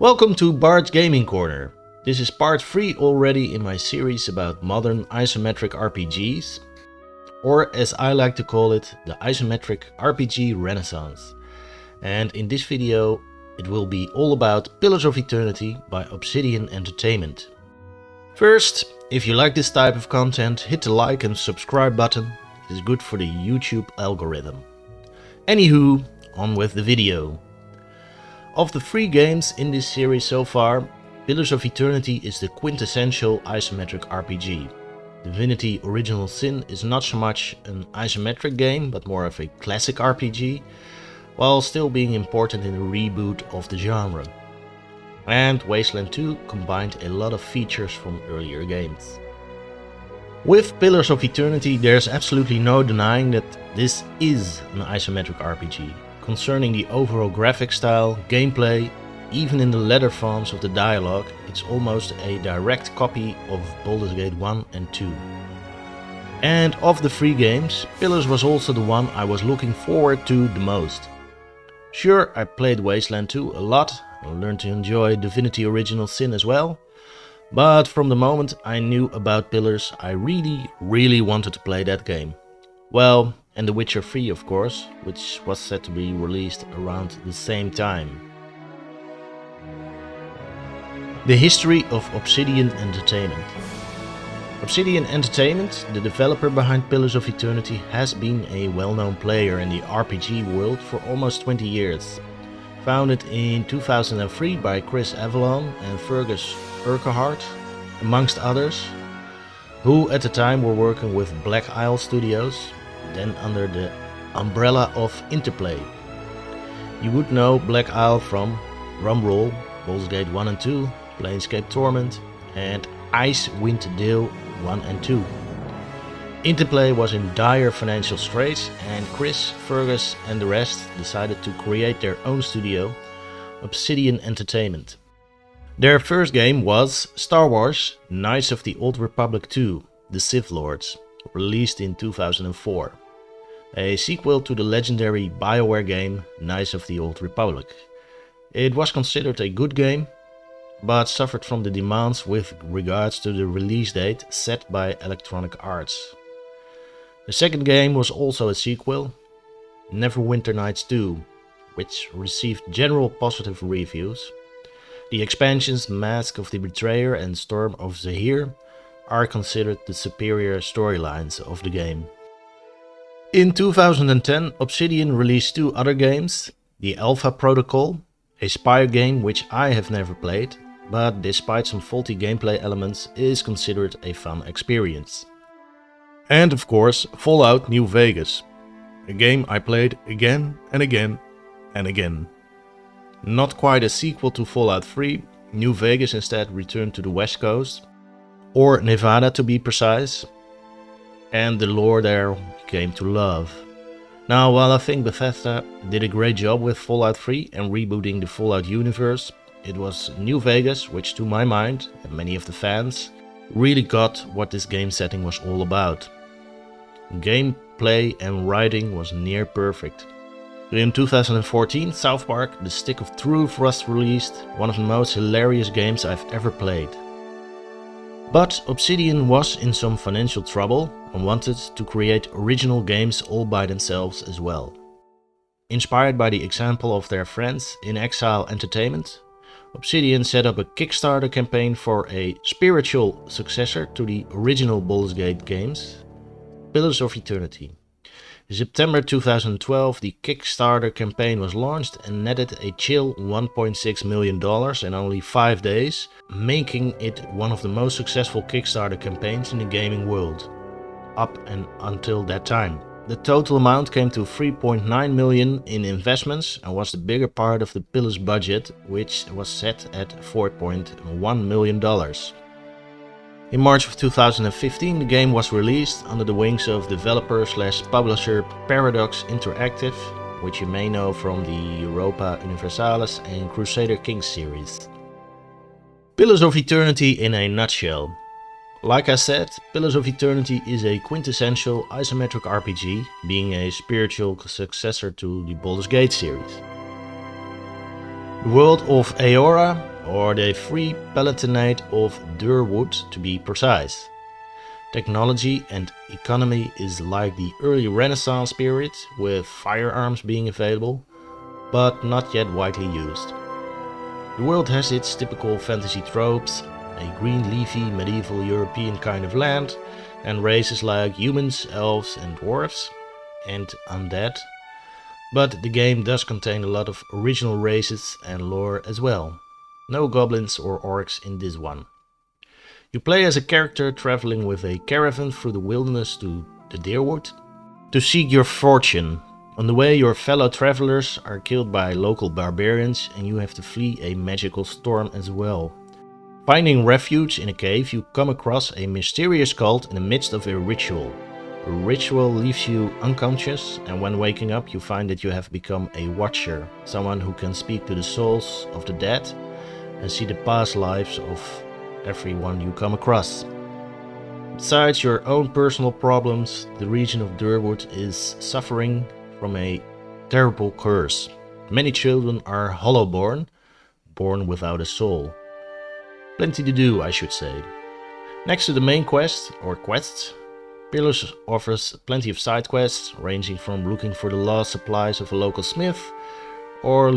Welcome to Barts Gaming Corner. This is part 3 already in my series about modern isometric RPGs, or as I like to call it, the Isometric RPG Renaissance. And in this video it will be all about Pillars of Eternity by Obsidian Entertainment. First, if you like this type of content, hit the like and subscribe button. It is good for the YouTube algorithm. Anywho, on with the video. Of the 3 games in this series so far, Pillars of Eternity is the quintessential isometric RPG. Divinity Original Sin is not so much an isometric game, but more of a classic RPG, while still being important in the reboot of the genre. And Wasteland 2 combined a lot of features from earlier games. With Pillars of Eternity, there's absolutely no denying that this is an isometric RPG. Concerning the overall graphic style, gameplay, even in the letterfonts of the dialogue, it's almost a direct copy of Baldurs Gate 1 and 2. And of the 3 games, Pillars was also the one I was looking forward to the most. Sure, I played Wasteland 2 a lot and learned to enjoy Divinity Original Sin as well, but from the moment I knew about Pillars, I really wanted to play that game. Well, and The Witcher 3 of course, which was set to be released around the same time. The history of Obsidian Entertainment. Obsidian Entertainment, the developer behind Pillars of Eternity, has been a well-known player in the RPG world for almost 20 years. Founded in 2003 by Chris Avallone and Fergus Urquhart, amongst others, who at the time were working with Black Isle Studios, then under the umbrella of Interplay. You would know Black Isle from Rumroll, Baldurs Gate 1 and 2, Planescape Torment, and Icewind Dale 1 and 2. Interplay was in dire financial straits, and Chris, Fergus and the rest decided to create their own studio, Obsidian Entertainment. Their first game was Star Wars Knights of the Old Republic 2, The Sith Lords, released in 2004. A sequel to the legendary BioWare game Knights of the Old Republic. It was considered a good game, but suffered from the demands with regards to the release date set by Electronic Arts. The second game was also a sequel, Neverwinter Nights 2, which received general positive reviews. The expansions Mask of the Betrayer and Storm of Zahir are considered the superior storylines of the game. In 2010, Obsidian released 2 other games, the Alpha Protocol, a spy game which I have never played, but despite some faulty gameplay elements is considered a fun experience. And of course Fallout New Vegas, a game I played again and again and again. Not quite a sequel to Fallout 3, New Vegas instead returned to the West Coast, or Nevada to be precise, and the lore there came to love. Now, while I think Bethesda did a great job with Fallout 3 and rebooting the Fallout universe, it was New Vegas which, to my mind, and many of the fans, really got what this game setting was all about. Gameplay and writing was near perfect. In 2014, South Park The Stick of Truth was released, one of the most hilarious games I've ever played. But Obsidian was in some financial trouble and wanted to create original games all by themselves as well. Inspired by the example of their friends in Exile Entertainment, Obsidian set up a Kickstarter campaign for a spiritual successor to the original Baldurs Gate games, Pillars of Eternity. In September 2012, the Kickstarter campaign was launched and netted a chill $1.6 million in only 5 days, making it one of the most successful Kickstarter campaigns in the gaming world, up and until that time. The total amount came to $3.9 million in investments and was the bigger part of the Pillars budget, which was set at $4.1 million. In March of 2015, the game was released under the wings of developer/publisher Paradox Interactive, which you may know from the Europa Universalis and Crusader Kings series. Pillars of Eternity in a nutshell. Like I said, Pillars of Eternity is a quintessential isometric RPG, being a spiritual successor to the Baldurs Gate series. The world of Eora or the free palatinate of Durwood to be precise. Technology and economy is like the early Renaissance period, with firearms being available, but not yet widely used. The world has its typical fantasy tropes, a green leafy medieval European kind of land, and races like humans, elves and dwarves, and undead. But the game does contain a lot of original races and lore as well. No goblins or orcs in this one. You play as a character traveling with a caravan through the wilderness to the Deerwood to seek your fortune. On the way, your fellow travelers are killed by local barbarians and you have to flee a magical storm as well. Finding refuge in a cave, you come across a mysterious cult in the midst of a ritual. The ritual leaves you unconscious, and when waking up you find that you have become a watcher, someone who can speak to the souls of the dead and see the past lives of everyone you come across. Besides your own personal problems, the region of Durwood is suffering from a terrible curse. Many children are hollow-born, born without a soul. Plenty to do, I should say. Next to the main quest, or quests, Pillars offers plenty of side quests, ranging from looking for the lost supplies of a local smith, or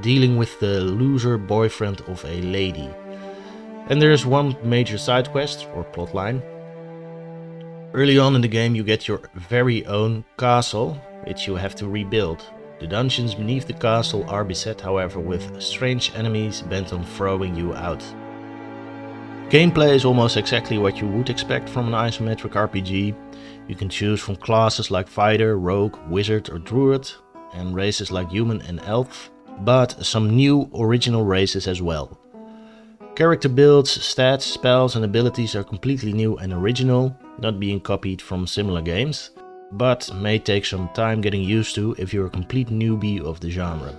dealing with the loser boyfriend of a lady. And there is one major side quest, or plotline. Early on in the game you get your very own castle, which you have to rebuild. The dungeons beneath the castle are beset, however, with strange enemies bent on throwing you out. Gameplay is almost exactly what you would expect from an isometric RPG. You can choose from classes like fighter, rogue, wizard or druid, and races like human and elf, but some new original races as well. Character builds, stats, spells and abilities are completely new and original, not being copied from similar games, but may take some time getting used to if you're a complete newbie of the genre.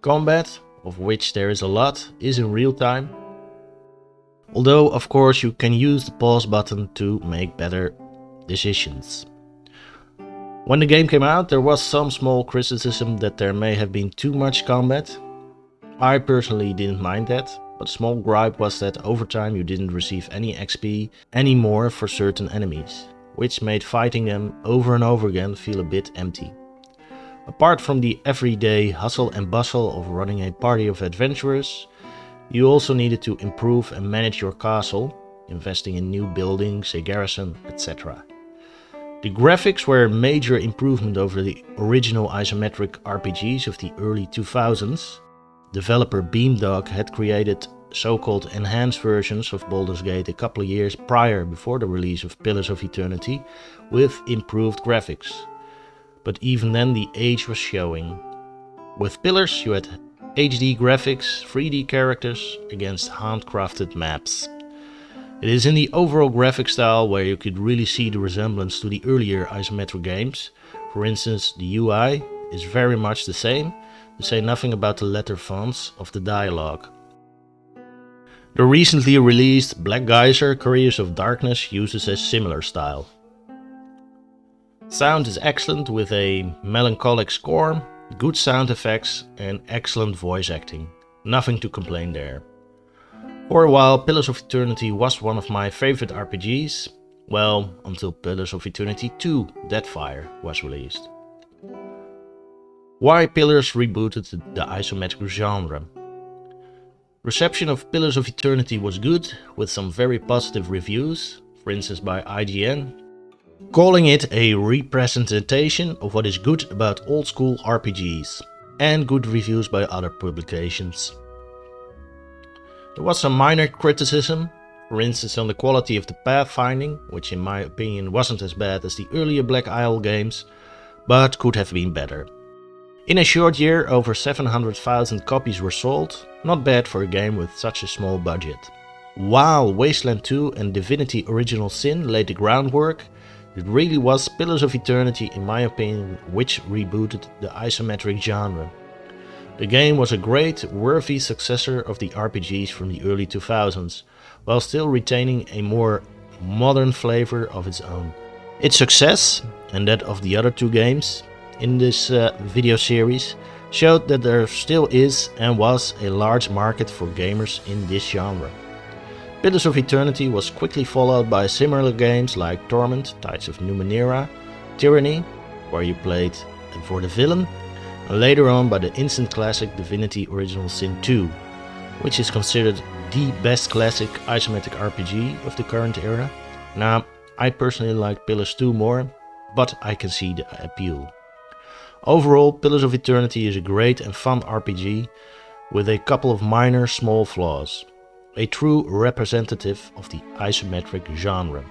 Combat, of which there is a lot, is in real time. Although, of course, you can use the pause button to make better decisions. When the game came out, there was some small criticism that there may have been too much combat. I personally didn't mind that, but a small gripe was that over time you didn't receive any XP anymore for certain enemies, which made fighting them over and over again feel a bit empty. Apart from the everyday hustle and bustle of running a party of adventurers, you also needed to improve and manage your castle, investing in new buildings, a garrison, etc. The graphics were a major improvement over the original isometric RPGs of the early 2000s. Developer Beamdog had created so-called enhanced versions of Baldurs Gate a couple of years prior, before the release of Pillars of Eternity, with improved graphics. But even then the age was showing. With Pillars you had HD graphics, 3D characters against handcrafted maps. It is in the overall graphic style where you could really see the resemblance to the earlier isometric games. For instance, the UI is very much the same, to say nothing about the letterfonts of the dialogue. The recently released Black Geyser Couriers of Darkness uses a similar style. Sound is excellent with a melancholic score, good sound effects and excellent voice acting. Nothing to complain there. For a while Pillars of Eternity was one of my favorite RPGs, well, until Pillars of Eternity 2 Deadfire was released. Why Pillars rebooted the isometric genre? Reception of Pillars of Eternity was good, with some very positive reviews, for instance by IGN, calling it a representation of what is good about old school RPGs, and good reviews by other publications. There was some minor criticism, for instance on the quality of the pathfinding, which in my opinion wasn't as bad as the earlier Black Isle games, but could have been better. In a short year over 700,000 copies were sold, not bad for a game with such a small budget. While Wasteland 2 and Divinity Original Sin laid the groundwork, it really was Pillars of Eternity, in my opinion, which rebooted the isometric genre. The game was a great, worthy successor of the RPGs from the early 2000s, while still retaining a more modern flavor of its own. Its success, and that of the other two games in this video series, showed that there still is and was a large market for gamers in this genre. Pillars of Eternity was quickly followed by similar games like Torment, Tides of Numenera, Tyranny, where you played for the villain, and later on by the instant classic Divinity Original Sin 2, which is considered the best classic isometric RPG of the current era. Now, I personally like Pillars 2 more, but I can see the appeal. Overall, Pillars of Eternity is a great and fun RPG with a couple of minor small flaws. A true representative of the isometric genre.